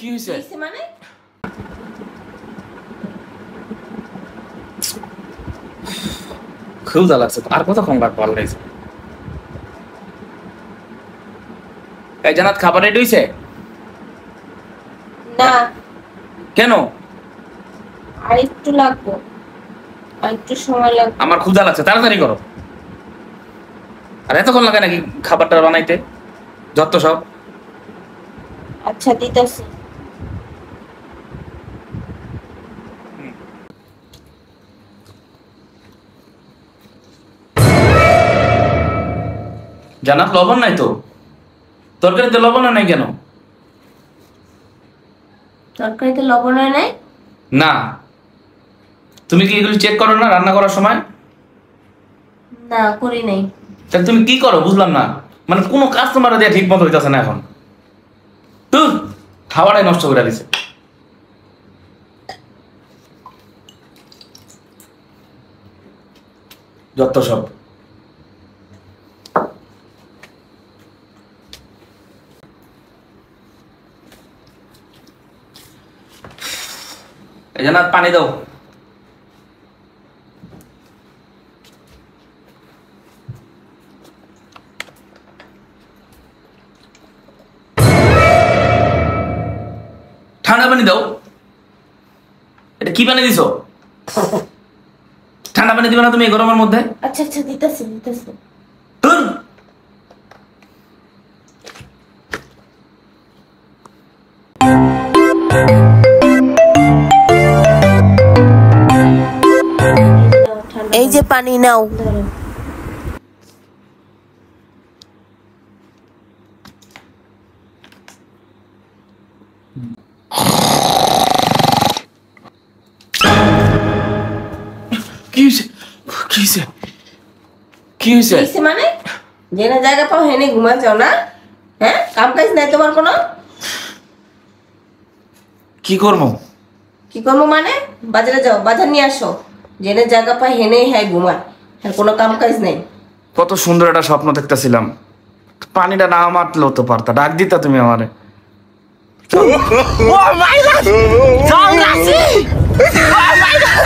কি হইছে মানে খুব জ্বালা লাগছে আর কতক্ষণ লাগবে ভালো লাগছে এই জানাত খাবার রেডি হইছে না কেন আর একটু লাগবে আর একটু সময় লাগবে আমার ক্ষুধা লাগছে তাড়াতাড়ি করো আর এতক্ষণ লাগে নাকি খাবারটা বানাইতে যত সব আচ্ছা দিতেছি জানাত লবণ নাই তো তরকারিতে লবণ নাই কেন তরকারিতে লবণ নাই না তুমি কি এগুলো চেক করো না রান্না করার সময় না করি নাই তাহলে তুমি কি করো বুঝলাম না মানে কোনো কাস্টমার দিয়ে ঠিক মতো হইতাছে না এখন তুই খাবারটাই নষ্ট করে দিছে যত সব এই জানাত পানি দাও ঠান্ডা পানি দাও এটা কি পানি দিছো ঠান্ডা পানি দিবে না তুমি এই গরমের মধ্যে আচ্ছা আচ্ছা দিতেছি দিতেছি ধুর। এই যে পানি নাও কি হইছে কি হইছে কি হইছে মানে জেনে জায়গা পাও হেনে ঘুমা যাও না হ্যাঁ কাম কাজ নাই তোমার কোনো কি করবো কি করবো মানে বাজারে যাও বাজার নিয়ে আসো জেনে জায়গা পাই হেনে হ্যাঁ ঘুমা আর কোনো কাম কাজ নাই কত সুন্দর একটা স্বপ্ন দেখতেছিলাম পানিটা না মারলেও তো পারতা ডাক দিতা তুমি আমারে ও মাই গড যাও নাসি ও মাই গড